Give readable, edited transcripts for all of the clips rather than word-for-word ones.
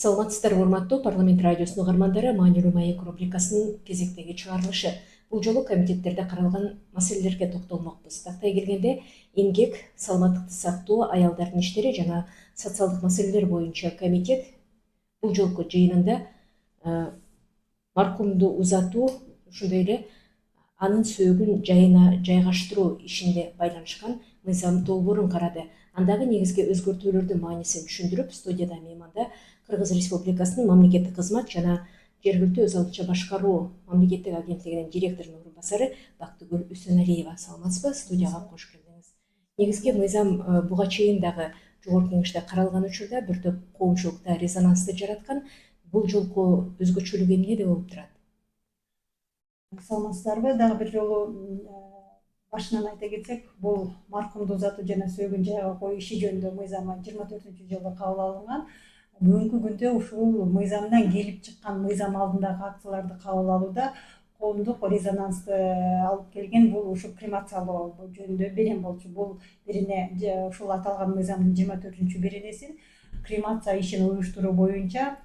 Саламатсыздарбы урматтуу парламент радиосунун угармандары, маанилүү маек рубрикасынын кезектеги чыгарылышы. Бул жолу комитеттерде каралган маселелерге токтолмокпуз. Тактай келгенде эмгек, саламаттыкты сактоо, аялдардын иштери жана социалдык маселелер боюнча комитет бул жолку жыйынында маркумду узатуу, ошондой эле анын сөөгүн жайына жайгаштыруу ишинде байланышкан мыйзам долбоорун карады. Андагы негизги өзгөртүүлөрдүн маанисин түшүндүрүп, студияда мейманда Кыргыз Республикасынын мамлекеттик кызмат жана жергиликтүү өз алдынча башкаруу мамлекеттик агенттигинин директорунун орун басары Бактыгүл Үсөналиева. Саламатсызбы? Студияга кош келдиңиз. Негизги мыйзам буга чейин дагы жогорку кеңеште каралган учурда бир топ коомчулукта резонансты жараткан. Бул жолку өзгөчөлүгү эмнеде болуп турат? Саламатсыздарбы? Дагы бир жолу башынан айта кетсек, бул маркумду узатуу жана сөөгүн жайга коюу иши жөнүндө мыйзамы 24-жылы кабыл алынган. Бүгүнкү күндө ушул мыйзамдан келип чыккан мыйзам алдындагы акцияларды кабыл алууда коомдук резонансты алып келген. Бул ушу кремациялоо жөнүндө берен болчу. Бул берене ушул аталган мыйзамдын 24-беренеси кремация ишин уюштуруу боюнча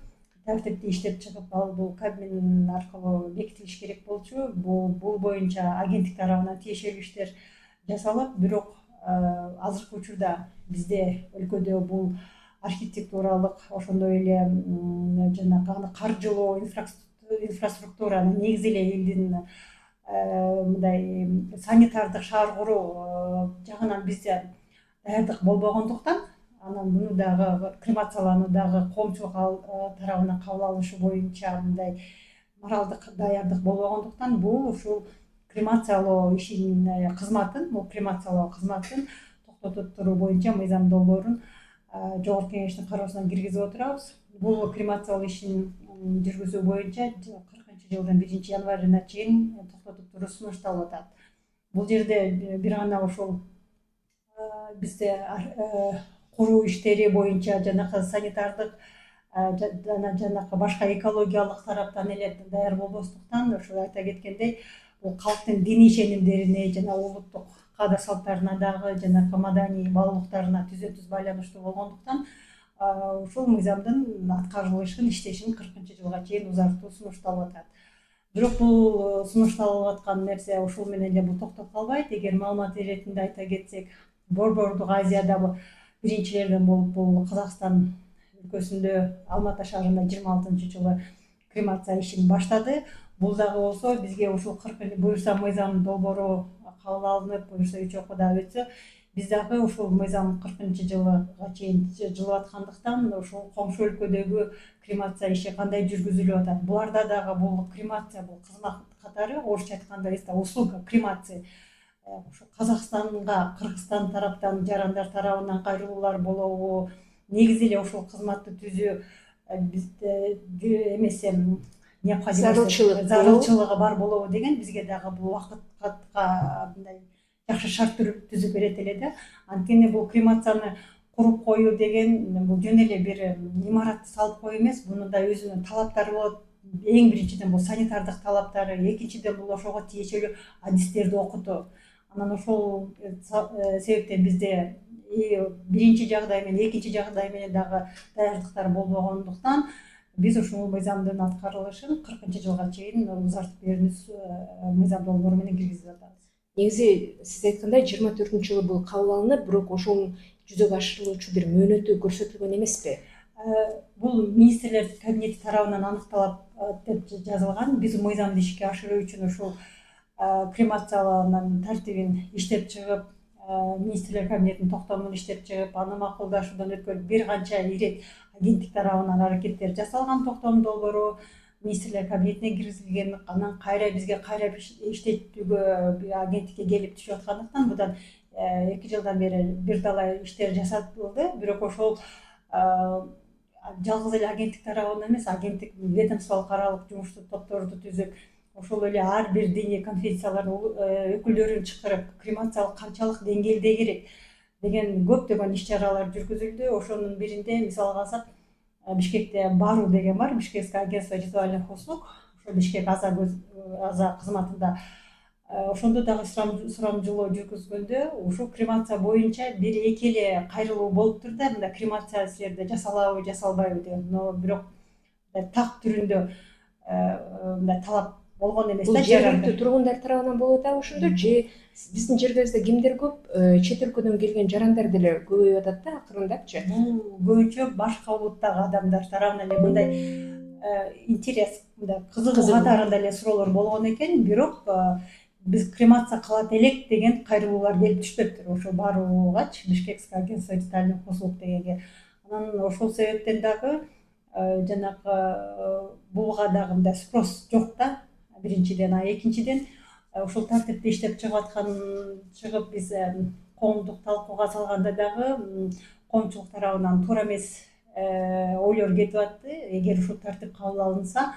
тартипти иштеп чыгып, ал бул Кабмин аркылуу бекитилиш керек болчу. Бул боюнча агенттик тарабынан тиешелүү иштер жасалып, бирок азыркы учурда бизде өлкөдө бул архитектуралык, ошондой эле жанагы аны каржылоо, инфраструктураны, негизи эле элдин мындай санитардык шаар куруу жагынан бизде даярдык болбогондуктан, анан муну дагы кремациялоону дагы коомчулук тарабынан кабыл алышы боюнча мындай моралдык даярдык болбогондуктан, бул ушул кремациялоо ишинин кызматын, кремациялоо кызматын токтотуп туруу боюнча мыйзам долбоорун жогорку кеңештин кароосуна киргизип отурабыз. Бул кремациялоо ишин жүргүзүү боюнча 40-жылдын 1-январына чейин токтотуп туруу сунушталып атат. Бул жерде бир гана ушул бизде куруу иштери боюнча жанагы санитардык жанагы башка экологиялык тараптан эле даяр болбостуктан, ошол айта кеткендей, бул калктын диний ишенимдерине жана улуттук каада салттарына дагы жанагы маданий баалуулуктарына түзө-түз байланыштуу болгондуктан, ушул мыйзамдын аткарылышын, иштешин 40-жылга чейин узартуу сунушталып атат. Бирок бул сунушталып аткан нерсе ушул менен эле бул токтоп калбайт. Эгер маалымат иретинде айта кетсек, Борбордук Азияда биринчилерден болуп бул Казакстан өлкөсүндө Алматы шаарында 26-жылы кремация ишин баштады. Бул дагы болсо бизге ушул 40 буюрса мыйзам долбоору кабыл алынып, буюрса 3 окуудан өтсө, биз дагы ушул мыйзам 40-жылга чейин жылып аткандыктан, ушул коңшу өлкөдөгү кремация иши кандай жүргүзүлүп атат? Буларда дагы бул кремация, бул кызмат катары, орусча айтканда услуга кремации. Ушу Казакстанга Кыргызстан тараптан, жарандар тарабынан кайрылуулар болобу, негизи эле ушул кызматты түзүү бизде эмесе зарылчылыгы бар болобу деген бизге дагы бул убакытка мындай жакшы шарт түзүп берет эле да. Анткени бул кремацияны куруп коюу деген бул жөн эле бир имаратты салып коюу эмес, мунун да өзүнүн талаптары болот. Эң биринчиден бул санитардык талаптары, экинчиден бул ошого тиешелүү адистерди окутуу. Анан ошол себептен бизде биринчи жагдай менен экинчи жагдай менен дагы даярдыктар болбогондуктан, биз ушул мыйзамдын аткарылышын 40-жылга чейин узартып берүүнү мыйзам долбоору менен киргизип атабыз. Негизи сиз айткандай 24-жылы бул кабыл алынып, бирок ошонун жүзөгө ашырылуучу бир мөөнөтү көрсөтүлгөн эмеспи? Бул министрлер кабинети тарабынан аныкталат деп жазылган. Биз мыйзамды ишке ашыруу үчүн ушул кремациялоонун тартибин иштеп чыгып, министрлер кабинетинин токтомун иштеп чыгып, аны макулдашуудан өткөн бир канча ирет агенттик тарабынан аракеттер жасалган. Токтом долбоору министрлер кабинетине киргизилген, анан кайра бизге кайра иштетүүгө агенттикке келип түшүп аткандыктан, будан 2 жылдан бери бир талай иштер жасалды. Бирок ошол жалгыз эле агенттик тарабынан эмес, агенттик ведомстволук аралык жумуштуу топторду түзүп, ошол эле ар бир диний конфессиялардын өкүлдөрүн чакырып, кремациялык канчалык деңгээлде керек деген көптөгөн иш-чаралар жүргүзүлдү. Ошонун биринде мисалга алсак, Бишкекте Бару деген бар, Бишкекское агентство ритуальных услуг. Ошо Бишкек Аза кызматында ошондо дагы сурамжылоо жүргүзгөндө ушул кремация боюнча бир эки эле кайрылуу болуптур да, мындай кремация силерде жасалабы жасалбайбы деген, но бирок так түрүндө мындай талап болгон эмес Бул да жергиликтүү тургундар тарабынан болуп атабы ошондо же биздин жергибизде кимдер көп, чет өлкөдөн келген жарандар деле көбөйүп атат да акырындапчы. бул көбүнчө башка улуттагы адамдар тарабынан эле мындай интерес, мындай кызыгуу катарында эле суроолор болгон экен, бирок биз кремация кылат элек деген кайрылуулар келип түшпөптүр ошо баруугачы Бишкекское агентство ритуальных услуг дегенге. Анан ошол себептен дагы жанагы буга дагы мындай спрос жок да, биринчиден, а экинчиден ушул тартипте иштеп чыгып биз коомдук талкууга салганда дагы коомчулук тарабынан туура эмес ойлор кетип атты. Эгер ушул тартип кабыл алынса,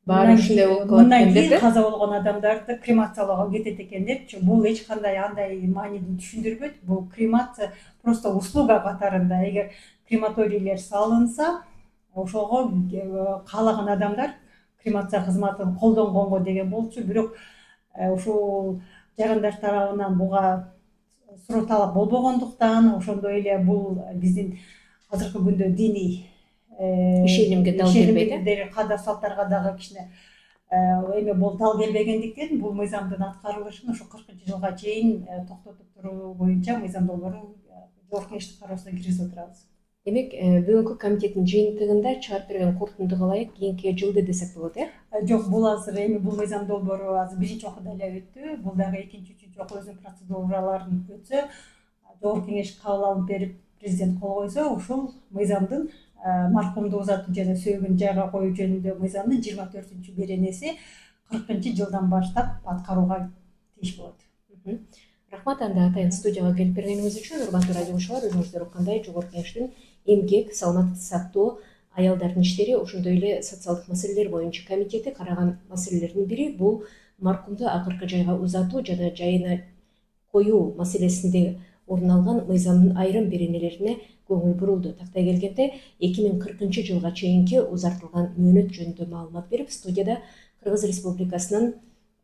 Баары ушундай болуп калат мындан экен кийин деп. каза болгон адамдарды кремациялоого кетет экен депчи. Бул эч кандай андай мааниди түшүндүрбөйт. Бул кремация просто услуга катарында. Эгер крематорийлер салынса, ошого каалаган адамдар кремация кызматын колдонгонго деген болчу. Бирок ушул жарандар тарабынан буга суроо талап болбогондуктан, ошондой эле бул биздин азыркы күндө диний Ишенимге дал келбейт, каада салттарга дагы кичине эме дал келбегендиктен бул мыйзамдын аткарылышын ошо 40-жылга чейин токтотуп туруу боюнча мыйзам долбоорун жогорку кеңештин кароосуна киргизип отурабыз. Демек, бүгүнкү комитеттин жыйынтыгында чыгарып берген корутундуга ылайык кийинки жылды десек болот, Жок, бул азыр эми бул мыйзам долбоору азыр биринчи окууда эле өттү. Бул дагы экинчи, үчүнчү окуу өзүнүн процедураларын өтсө, жогорку кеңеш кабыл алып берип, президент кол койсо, ушул мыйзамдын маркумду узатуу жана сөөгүн жайга коюу жөнүндө мыйзамдын 24-беренеси 40-жылдан баштап аткарууга тийиш болот. Рахмат, анда атайын студияга келип бергениңиз үчүн. Урматтуу радиошуулар, өзүңүздөр уккандай жогорку кеңештин эмгек, саламаттыкты сактоо, аялдардын иштери, ошондой эле социалдык маселелер боюнча комитети караган маселелердин бири бул маркумду акыркы жайга узатуу жана жайына коюу маселесинде орун алган мыйзамдын айрым беренелерине көңүл бурулду. Тактай келгенде 2040 жылга чейинки узартылган мөөнөт жөнүндө маалымат берип, студияда Кыргыз Республикасынын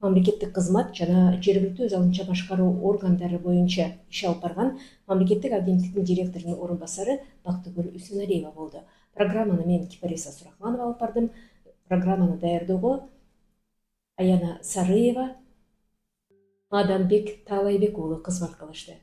мамлекеттик кызмат жана жергиликтүү өз алынча башкаруу органдары боюнча иш алып барган мамлекеттик агенттиктин директорунун орун басары Бактыгүл Үсүналиева болду. Программаны мен Кипариса Сурахманова алып бардым. Программаны даярдоого Аяна Сарыева, Адамбек Таалайбек уулу кызмат кылышты.